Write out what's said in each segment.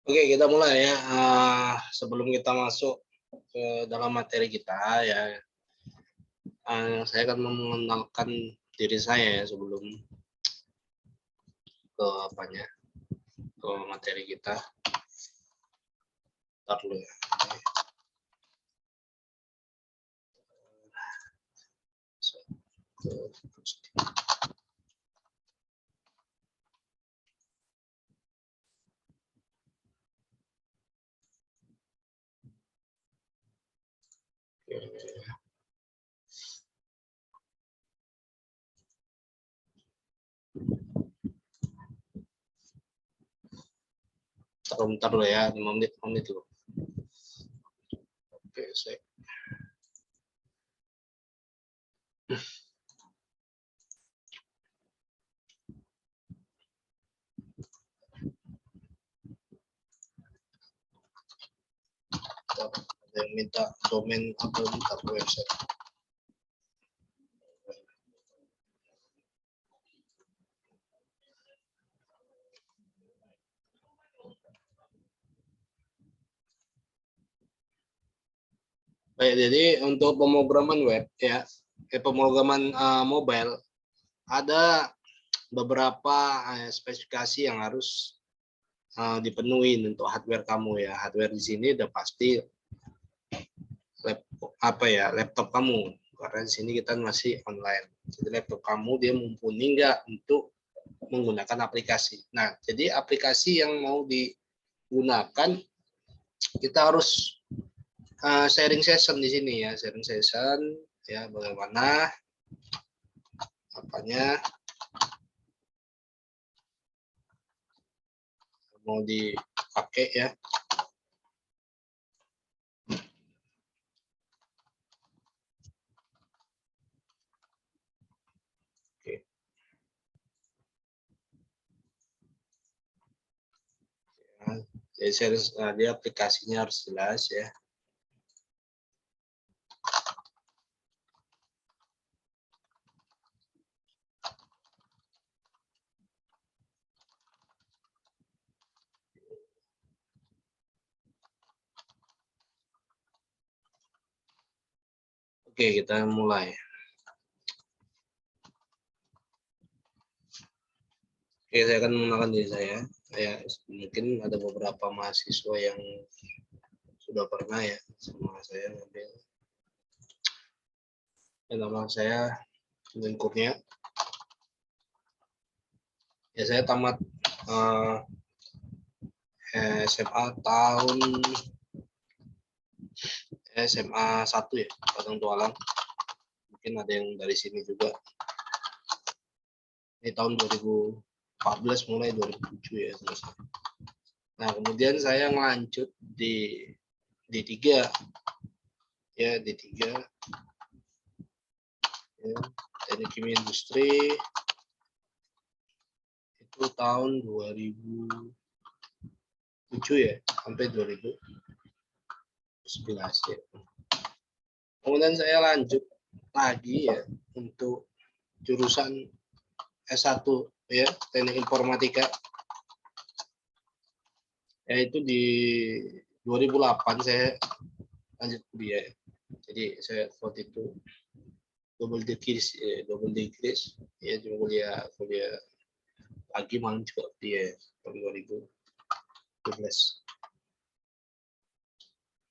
Oke, kita mulai ya. Sebelum kita masuk ke dalam materi kita ya, saya akan mengenalkan diri saya ya sebelum ke ke materi kita. Ntar dulu ya. Bentar dulu ya, 5 menit dulu. Oke, saya. Ada yang minta domain atau minta website. Baik, jadi untuk pemrograman web ya, pemrograman mobile ada beberapa spesifikasi yang harus dipenuhi untuk hardware kamu ya. Hardware di sini udah pasti laptop kamu, karena di sini kita masih online. Jadi laptop kamu dia mumpuni nggak untuk menggunakan aplikasi. Nah, jadi aplikasi yang mau digunakan kita harus sharing session di sini ya, sharing session ya, bagaimana apanya mau dipakai ya. Oke. Nah, jadi aplikasinya harus jelas ya. Oke, kita mulai. Oke, saya akan mengenalkan diri saya. Ya, mungkin ada beberapa mahasiswa yang sudah pernah ya sama saya ngambil. Nama saya Edwin Kurnia. Ya, saya tamat SMA tahun SMA 1 ya, Padang Tualang. Mungkin ada yang dari sini juga. Ini tahun 2014 mulai 2007 ya selesai. Nah, kemudian saya melanjut di D3 ya, D3 ya, teknik kimia industri itu tahun 2007 ya sampai 2011 ya. Kemudian saya lanjut lagi ya untuk jurusan S1 ya, teknik informatika. Yaitu di 2008 saya lanjut kuliah. Jadi saya waktu itu double degree ya, cuma kuliah pagi malam juga kuliah tahun 2012.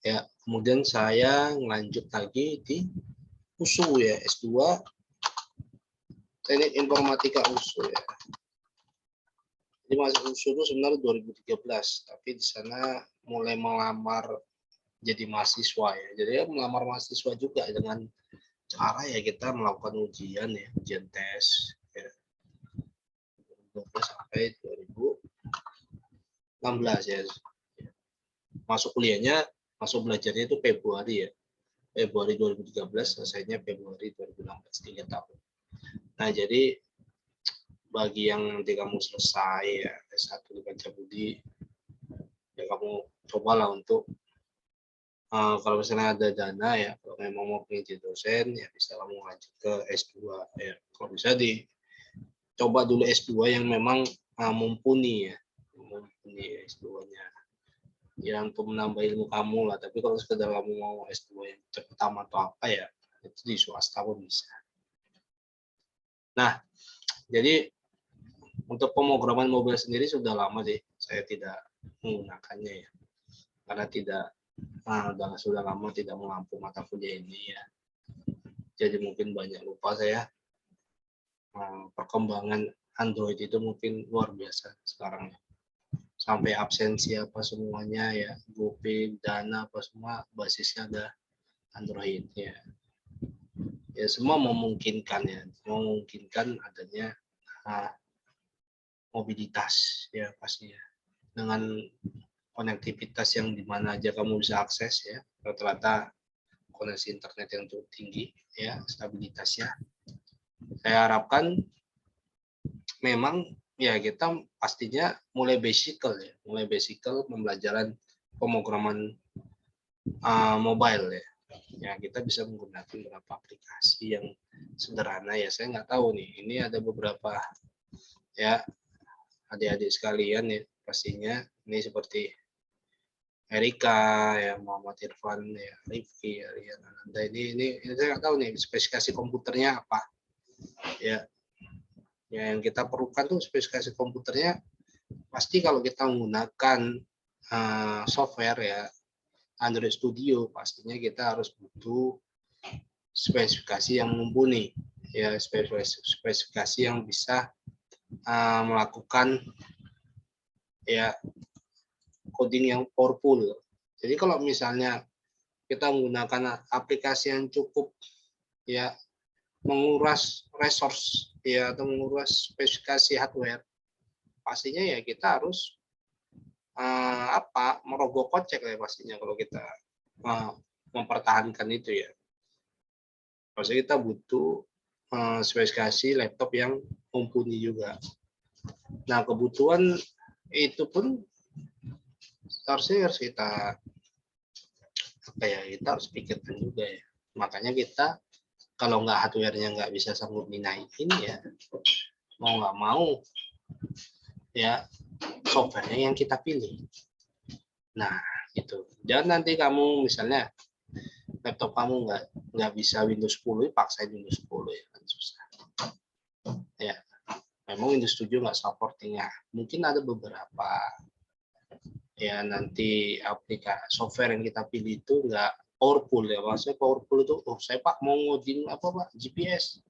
Ya, kemudian saya lanjut lagi di USU ya, S2 Teknik Informatika USU ya. Jadi masuk USU itu sebenarnya 2013, tapi di sana mulai melamar jadi mahasiswa ya. Jadi ya melamar mahasiswa juga dengan cara ya kita melakukan ujian ya, ujian tes ya. 2012 sampai 2016 ya. Masuk kuliahnya, masuk belajarnya itu Februari ya. Februari 2013, selesainya Februari 2016, 3 tahun. Nah, jadi bagi yang nanti kamu selesai ya S1 di Pancabudi, ya kamu cobalah untuk kalau misalnya ada dana ya, kalau memang mau jadi dosen ya bisa kamu lanjut ke S2 ya. Kalau bisa dicoba dulu S2 yang memang mumpuni ya, mumpuni S2-nya. ya untuk menambah ilmu kamu lah. Tapi kalau sekedar kamu mau S2 yang pertama atau apa ya, itu di swasta pun bisa. Nah, jadi untuk pemrograman mobil sendiri sudah lama sih saya tidak menggunakannya ya, karena sudah lama tidak mengampu mata kuliah ini ya. Jadi mungkin banyak lupa saya. Perkembangan Android itu mungkin luar biasa sekarang ya. Sampai absensi apa semuanya ya, GoPay, Dana apa semua basisnya ada Android ya. Ya semua memungkinkan ya, memungkinkan adanya mobilitas ya pastinya. Dengan konektivitas yang dimana aja kamu bisa akses ya, rata-rata koneksi internet yang cukup tinggi ya, stabilitasnya. Saya harapkan memang ya kita pastinya mulai basic pembelajaran pemrograman mobile ya. Ya kita bisa menggunakan beberapa aplikasi yang sederhana ya. Saya nggak tahu nih, ini ada beberapa ya adik-adik sekalian ya, pastinya ini seperti Erika ya, Muhammad Irfan ya, Rifki ya, Ananda, ini saya nggak tahu nih spesifikasi komputernya apa ya. Ya yang kita perlukan tuh spesifikasi komputernya pasti kalau kita menggunakan software ya Android Studio, pastinya kita harus butuh spesifikasi yang mumpuni ya, spesifikasi yang bisa melakukan ya coding yang powerful. Jadi kalau misalnya kita menggunakan aplikasi yang cukup ya menguras resource ya atau menguras spesifikasi hardware, pastinya ya kita harus merogoh kocek ya pastinya kalau kita mempertahankan itu ya. Maksudnya kita butuh spesifikasi laptop yang mumpuni juga. Nah kebutuhan itu pun harusnya harus kita kita harus pikirkan juga ya. Makanya kita kalau nggak hardware-nya nggak bisa sanggup dinaikin ya mau nggak mau ya software-nya yang kita pilih. Nah itu. Jangan nanti kamu misalnya laptop kamu nggak bisa Windows 10, paksain Windows 10 ya kan susah. Ya, memang Windows 7 nggak supportingnya. Mungkin ada beberapa ya nanti aplikasi software yang kita pilih itu nggak powerful ya. Maksudnya powerful itu, saya Pak mau ngoding apa Pak GPS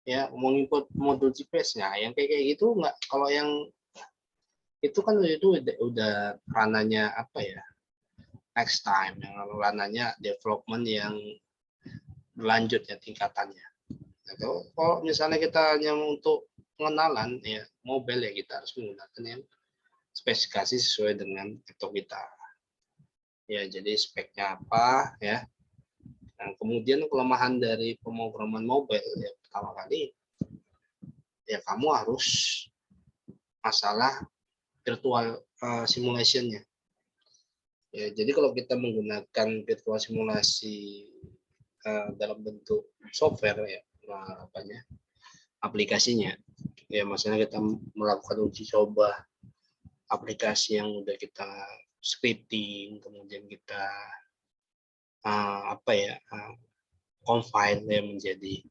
ya, mau input modul GPS-nya, yang kayak gitu nggak. Kalau yang itu kan itu udah rananya apa ya, next time, yang rananya development yang berlanjut ya tingkatannya. Nah, kalau misalnya kita hanya untuk pengenalan ya mobile ya kita harus menggunakan yang spesifikasi sesuai dengan laptop kita. Ya jadi speknya apa ya. Nah, kemudian kelemahan dari pemrograman mobile ya pertama kali ya kamu harus masalah virtual simulation-nya. Ya, jadi kalau kita menggunakan virtual simulasi dalam bentuk software ya, aplikasinya, ya maksudnya kita melakukan uji coba aplikasi yang udah kita scripting, kemudian kita compile ya menjadi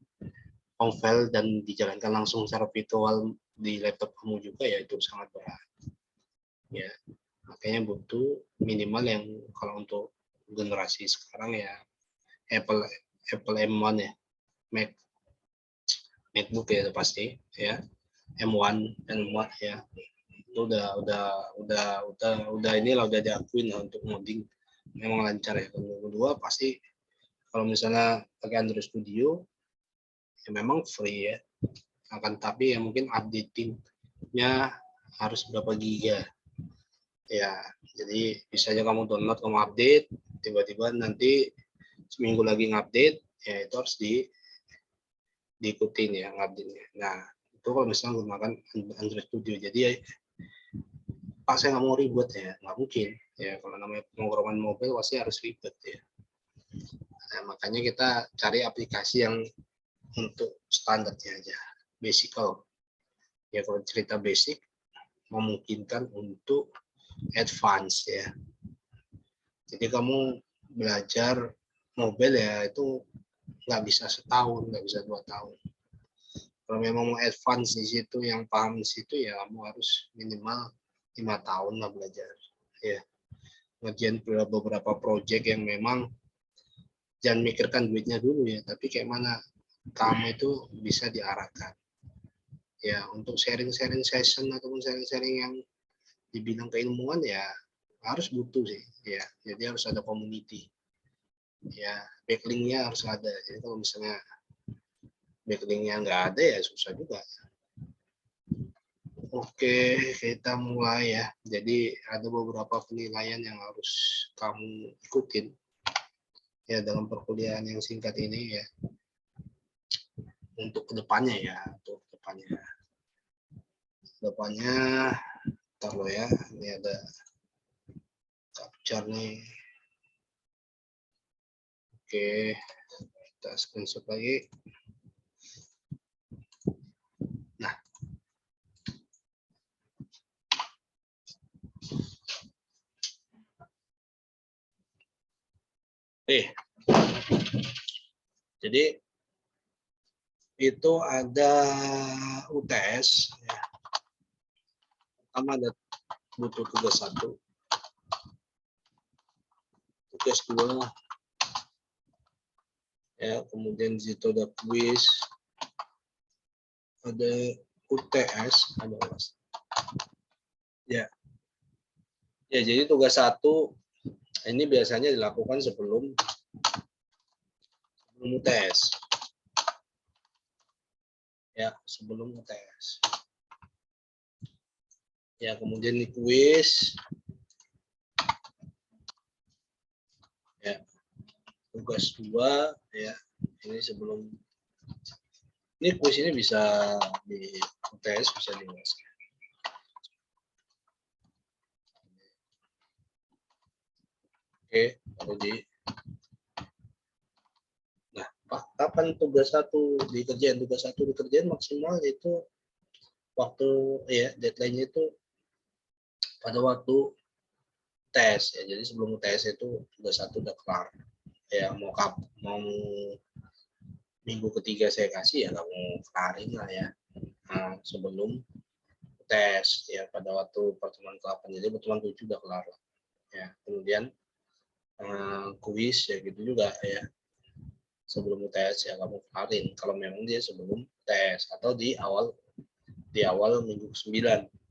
compile dan dijalankan langsung secara virtual di laptop kamu juga ya itu sangat berat. Ya, makanya butuh minimal yang kalau untuk generasi sekarang ya Apple M1 ya, MacBook ya pasti ya, M1 ya. Itu udah inilah udah diakuin lah untuk modding memang lancar ya. Kedua pasti kalau misalnya pakai Android Studio ya memang free ya, akan tapi ya mungkin updatingnya harus berapa giga ya. Jadi bisa aja kamu download, kamu update, tiba-tiba nanti seminggu lagi ngupdate ya itu harus diikutin ya ngupdate-nya. Nah itu kalau misalnya menggunakan Android Studio, jadi ya Pak saya nggak mau ribet ya, nggak mungkin ya, kalau namanya pemrograman mobile pasti harus ribet ya. Nah, makanya kita cari aplikasi yang untuk standarnya aja, basic. Ya kalau cerita basic memungkinkan untuk advance ya. Jadi kamu belajar mobile ya itu nggak bisa setahun, nggak bisa 2 tahun. Kalau memang mau advance di situ, yang paham di situ ya kamu harus minimal 5 tahun lah belajar. Ya, ngerjain beberapa project yang memang jangan mikirkan duitnya dulu ya, tapi kayak mana kamu itu bisa diarahkan. Ya, untuk sharing-sharing session ataupun sharing-sharing yang di bidang keilmuan ya harus butuh sih ya, jadi harus ada community ya, backlinknya harus ada. Jadi kalau misalnya backlinknya nggak ada ya susah juga. Oke, kita mulai ya. Jadi ada beberapa penilaian yang harus kamu ikutin ya dalam perkuliahan yang singkat ini ya, untuk kedepannya ya, untuk kedepannya ntar lo ya, ini ada capture nih. Oke, kita screenshot lagi. Nah, jadi itu ada UTS ya. Pertama ada butuh tugas 1, tugas 2 ya, kemudian di situ ada kuis, ada UTS, ada UAS. Ya. Ya, jadi tugas 1 ini biasanya dilakukan sebelum UTS. Ya, sebelum UTS. Ya, kemudian di kuis. Ya. Tugas 2 ya. Ini sebelum ini kuis ini bisa di UTS, bisa di UAS. Oke, lalu di kapan tugas 1 dikerjain? Tugas 1 dikerjain maksimal itu waktu ya, deadline-nya itu pada waktu tes ya. Jadi sebelum tes itu tugas 1 udah kelar. Ya mau minggu ketiga saya kasih ya kamu kelarin lah ya. Nah, sebelum tes ya, pada waktu pertemuan ke-8, jadi pertemuan 7 udah kelar lah. Ya, kemudian kuis ya gitu juga ya. Sebelum tes ya kamu kelarin kalau memang dia sebelum tes, atau di awal minggu ke-9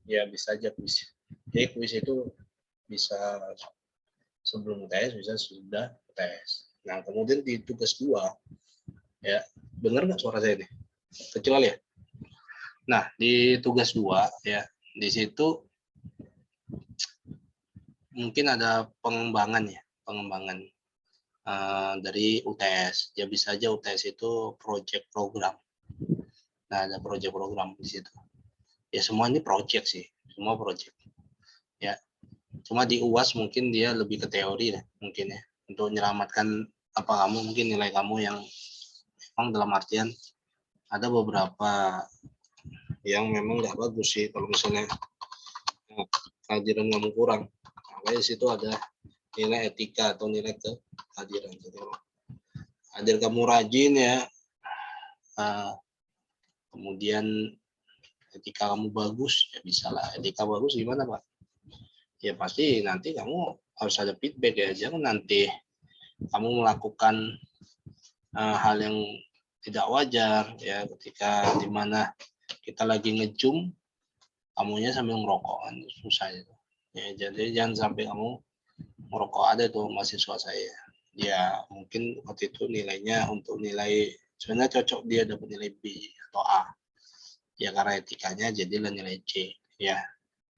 ya, bisa aja kuis. Jadi kuis itu bisa sebelum tes, bisa sudah tes. Nah, kemudian di tugas 2 ya, benar nggak suara saya nih? Kecil ya. Nah, di tugas 2 ya, di situ mungkin ada pengembangan ya, pengembangan dari UTS. Ya bisa aja UTS itu project program. Nah, ada project program di situ. Ya semua ini project sih, semua project. Ya, cuma di UAS mungkin dia lebih ke teori lah mungkin ya, untuk menyelamatkan apa kamu, mungkin nilai kamu yang memang dalam artian ada beberapa yang memang nggak bagus sih kalau misalnya kehadiran kamu kurang. Makanya di situ ada nilai etika atau nilai kehadiran. Jadi hadir kamu rajin ya, kemudian etika kamu bagus ya, bisa lah. Etika bagus gimana Pak? Ya pasti nanti kamu harus ada feedback ya, jangan nanti kamu melakukan hal yang tidak wajar ya, ketika dimana kita lagi ngejum kamunya sambil ngerokok, kan susah itu ya. Jadi jangan sampai kamu ngerokok. Ada tuh mahasiswa saya ya, mungkin waktu itu nilainya untuk nilai sebenarnya cocok dia dapat nilai B atau A ya, karena etikanya jadilah nilai C ya.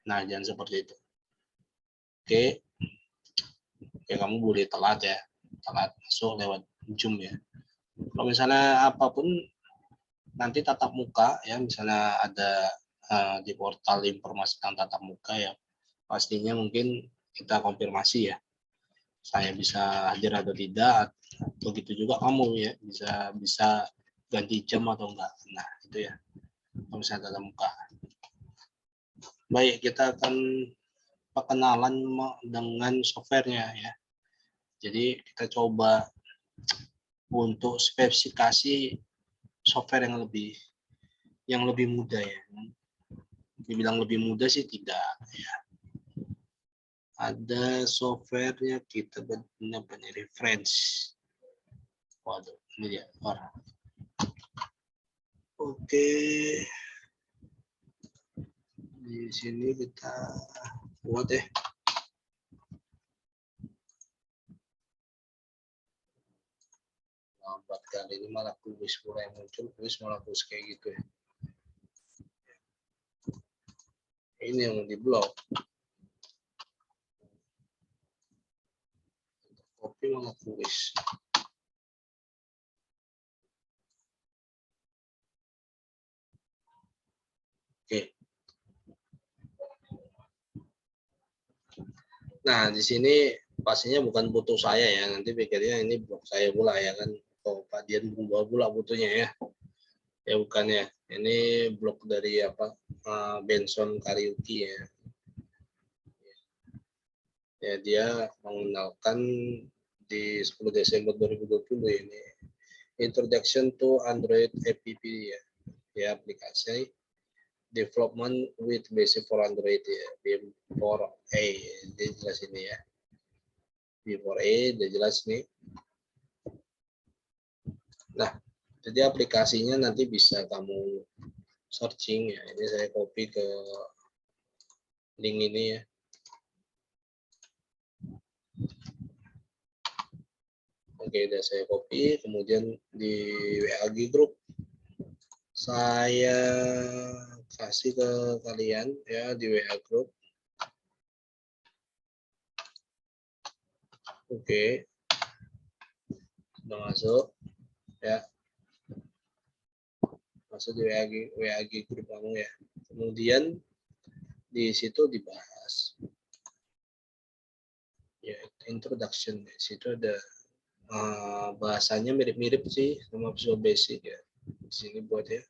Nah, jangan seperti itu. Oke, kamu boleh telat ya, telat masuk lewat Zoom ya. Kalau misalnya apapun nanti tatap muka ya, misalnya ada di portal informasi tentang tatap muka ya, pastinya mungkin kita konfirmasi ya, saya bisa hadir atau tidak, atau gitu juga kamu ya bisa ganti jam atau enggak. Nah itu ya, kalau misalnya tatap muka. Baik, kita akan perkenalan dengan softwarenya ya. Jadi kita coba untuk spesifikasi software yang lebih mudah ya. Dibilang lebih mudah sih tidak ya. Ada softwarenya kita punya reference. Waduh, ini dia orang. Oke. Di sini kita buat ya. Lambat kali ini malah kuis mulai muncul, kuis malah kuis kayak gitu ya. Ini yang di blok. Kopi malah kuis. Oke. Nah, di sini pastinya bukan butuh saya ya. Nanti pikirnya ini blok saya pula ya kan. Oh, Pak Dian Bumbu pula butuhnya ya. Ya bukan ya. Ini blok dari apa? Benson Karaoke ya. Ya dia mengenalkan di 10 Desember 2020 ini Introduction to Android App ya. Ya aplikasi development with basic for Android ya. B4A ini jelas ini ya. B4A udah jelas nih. Nah, jadi aplikasinya nanti bisa kamu searching ya. Ini saya copy ke link ini ya. Oke, udah saya copy, kemudian di WA group saya kasih ke kalian ya di WA group. Oke, sudah masuk ya, masuk di WA group kamu ya. Kemudian di situ dibahas ya introduction. Di situ ada bahasanya mirip-mirip sih sama Visual Basic ya. Di sini buat ya,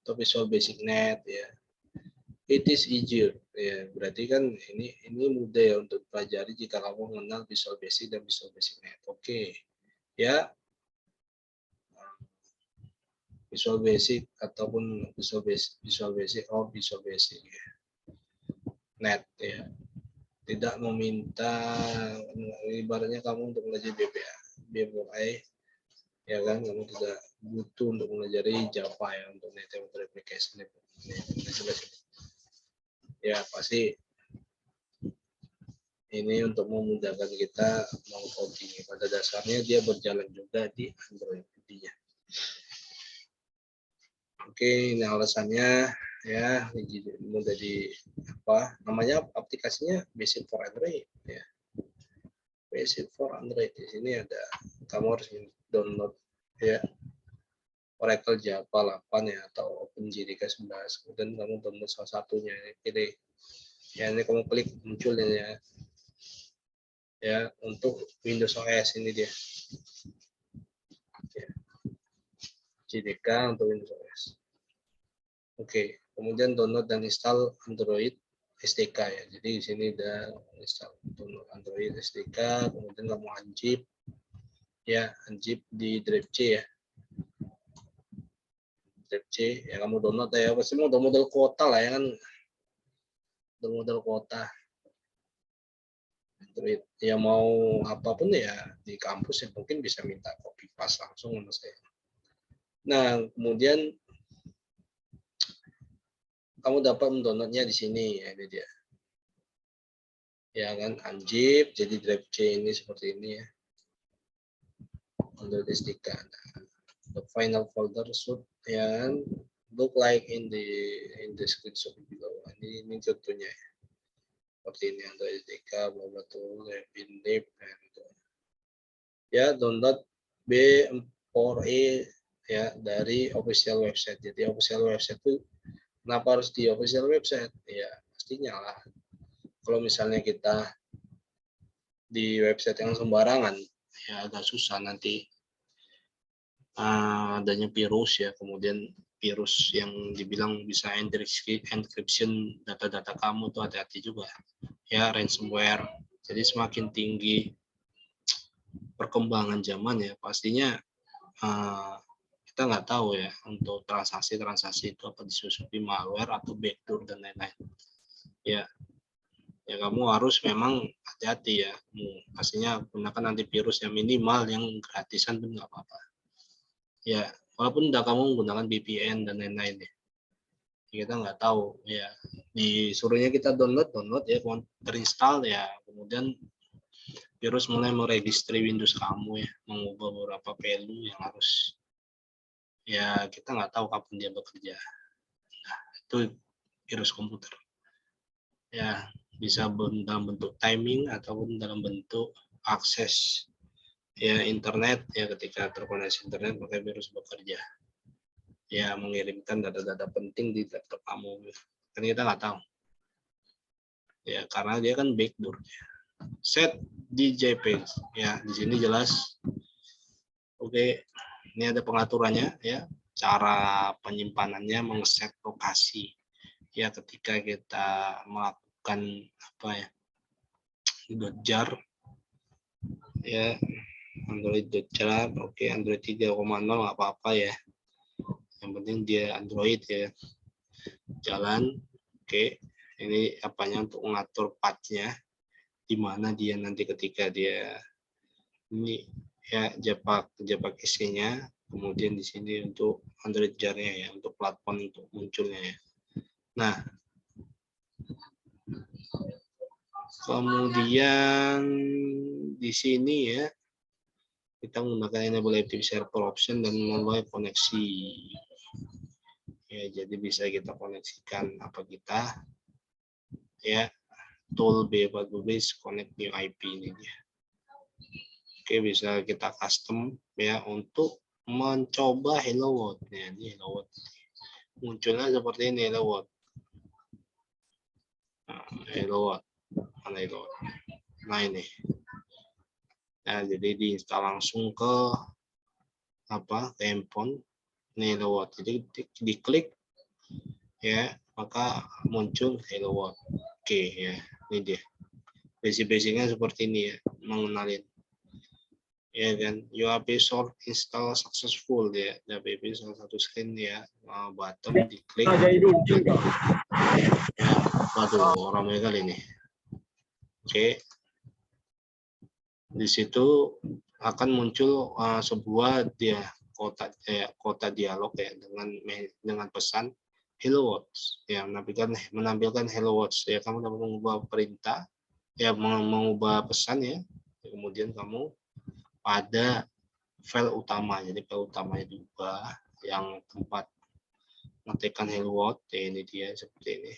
atau Visual Basic Net ya. It is easier ya, berarti kan ini mudah ya untuk pelajari jika kamu mengenal Visual Basic dan Visual Basic Net. Oke ya, Visual Basic ataupun Visual Basic ya. Net ya, tidak meminta ibaratnya kamu untuk belajar BPA ya kan, kamu tidak butuh untuk mempelajari Java ya untuk network application ya. Pasti ini untuk memudahkan kita mengcoding. Pada dasarnya dia berjalan juga di Android intinya. Oke, ini alasannya ya, mudah di apa namanya aplikasinya Basic for Android ya. Basic for Android di sini ada, kamu harus download ya Oracle Java 8 ya atau OpenJDK 11. Kemudian kamu download salah satunya ini ya, ini kamu klik muncul ya untuk Windows OS ini dia ya, JDK untuk Windows OS. Oke, kemudian download dan install Android SDK ya. Jadi di sini udah install download Android SDK, kemudian kamu unzip ya, unzip di drive C ya. Drive C ya, kamu download ya, pasti mau model kuota lah ya kan. Model kuota Android ya, mau apapun ya di kampus ya mungkin bisa minta copy paste langsung sama saya. Nah, kemudian kamu dapat mendownloadnya di sini ya, ini dia. Ya kan, unzip, jadi drive C ini seperti ini ya. Untuk SDK. Nah, the final folder should ya look like in the screenshot below. Ini contohnya ya. Seperti ini untuk SDK, bla bla tool, binlib, ya download B4E ya dari official website. Jadi official website itu kenapa harus di official website? Ya pastinya lah. Kalau misalnya kita di website yang sembarangan, ya agak susah nanti adanya virus ya, kemudian virus yang dibilang bisa encryption data-data kamu tuh hati-hati juga ya, ransomware. Jadi semakin tinggi perkembangan zaman ya, pastinya kita nggak tahu ya untuk transaksi itu apa disusupi malware atau backdoor dan lain-lain. Ya, kamu harus memang hati-hati ya. Pastinya gunakan antivirus yang minimal, yang gratisan pun nggak apa-apa. Ya, walaupun udah kamu menggunakan VPN dan lain-lain ya. Kita nggak tahu ya, disuruhnya kita download ya, terinstall ya, kemudian virus mulai meregistri Windows kamu ya, mengubah beberapa value yang harus ya, kita nggak tahu kapan dia bekerja. Nah, itu virus komputer ya, bisa dalam bentuk timing ataupun dalam bentuk akses ya internet ya, ketika terkoneksi internet maka virus bekerja ya, mengirimkan data-data penting di laptop kamu. Kan kita nggak tahu ya, karena dia kan backdoor. Set di JPEG ya, di sini jelas. Oke, ini ada pengaturannya ya, cara penyimpanannya, mengset lokasi ya, ketika kita melakukan apa ya, .jar ya, Android.jar. Oke, Android 3.0 nggak apa-apa ya, yang penting dia Android ya, jalan. Oke, ini apanya untuk mengatur pathnya, di mana dia nanti ketika dia ini ya, japak isinya, kemudian di sini untuk Android jar-nya ya, untuk platform untuk munculnya ya. Nah, kemudian di sini ya, kita menggunakan enable active server option dan memulai koneksi ya, jadi bisa kita koneksikan apa kita ya, tool B40 connect new IP ini dia. Oke, bisa kita custom ya untuk mencoba Hello World ya, ini Hello World munculnya seperti ini, Hello World. Nah, Hello World mana Hello World? Nah ini ya, jadi diinstal langsung ke apa, ke handphone ini Hello World. Jadi diklik ya, maka muncul Hello World. Oke ya, ini dia basic-basicnya seperti ini ya, mengenalin ya kan. UAP sort install successful ya, UAP salah satu screen ya, button diklik ya, waduh ramai kali ini. Oke, di situ akan muncul sebuah dia kota dialog ya, dengan pesan Hello World ya, menampilkan Hello World ya. Kamu dapat mengubah perintah ya, mengubah pesan ya, kemudian kamu pada file utama, jadi file utama itu diubah, yang tempat mengetikkan Hello World ya, ini dia seperti ini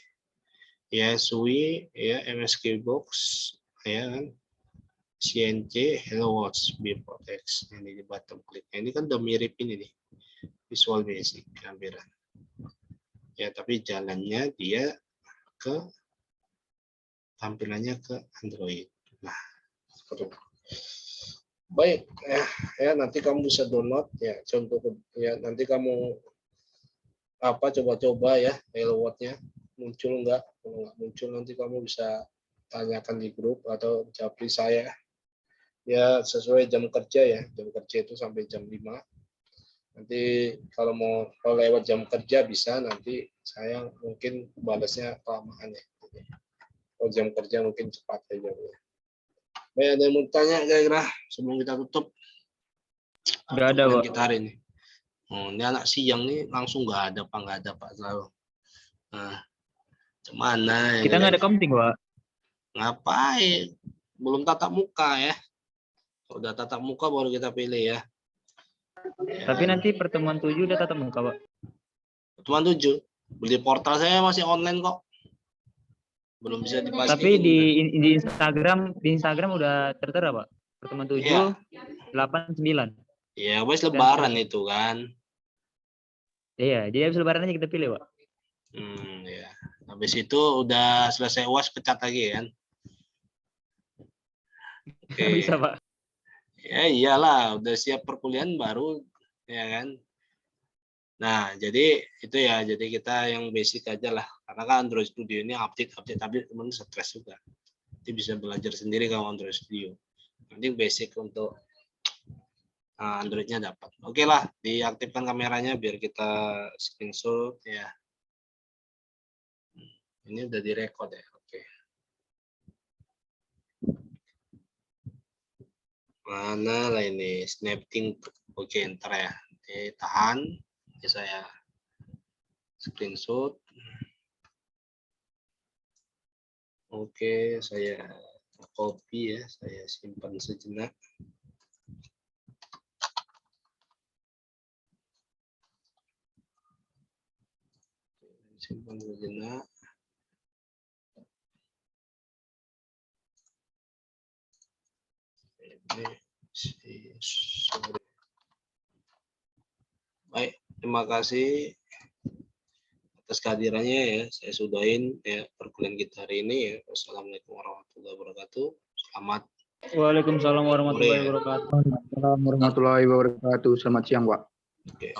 ya, SUI ya, MSK box ya kan, CNC Hello World be protect, ini di button klik. Ini kan udah mirip ini nih, Visual Basic hampiran ya, tapi jalannya dia ke tampilannya ke Android. Nah, seperti itu. Baik ya, nanti kamu bisa download ya, contoh ya, nanti kamu apa, coba-coba ya Hello World-nya muncul enggak. Kalau enggak muncul nanti kamu bisa tanyakan di grup atau japri saya ya, sesuai jam kerja ya, jam kerja itu sampai jam 5. Nanti kalau lewat jam kerja bisa, nanti saya mungkin balasnya kelamaan ya. Kalau jam kerja mungkin cepat aja ya. Baik, ada yang mau tanya kira-kira sebelum kita tutup? Nggak ada, Pak. Kita hari ini. Ini anak siang nih langsung nggak ada Pak selalu. Nah, gimana? Kita nggak ada penting, Pak. Ngapain? Belum tatap muka ya. Kalau udah tatap muka baru kita pilih ya. Tapi nanti pertemuan 7 udah tatap muka, Pak. Pertemuan 7. Beli portal saya masih online kok. Belum bisa dipastiin. Tapi di Instagram udah tertera, Pak. Pertemuan 7, ya. 8, 9. Iya, wes lebaran itu kan. Iya, jadi habis lebaran aja kita pilih, Pak. Ya. Habis itu udah selesai UAS pecat lagi kan. Oke. Bisa, Pak. Ya iyalah, udah siap perkuliahan baru ya kan. Nah, jadi itu ya, jadi kita yang basic aja lah. Karena kan Android Studio ini update tapi temen stres juga. Nanti bisa belajar sendiri kalau Android Studio. Nanti basic untuk Android-nya dapat. Oke lah, diaktifkan kameranya biar kita screenshot ya. Ini udah direkod ya. Oke. Mana lah ini snapping. Oke, ntar ya. Oke, tahan. Oke, saya screenshot. Oke, saya copy ya. Saya simpan sejenak. Simpan sejenak. Baik, terima kasih atas kehadirannya ya. Saya sudahin ya perkuliahan kita hari ini ya. Wassalamualaikum warahmatullahi wabarakatuh. Selamat Waalaikumsalam warahmatullahi wabarakatuh. Waalaikumsalam warahmatullahi wabarakatuh. Selamat siang, Pak. Oke.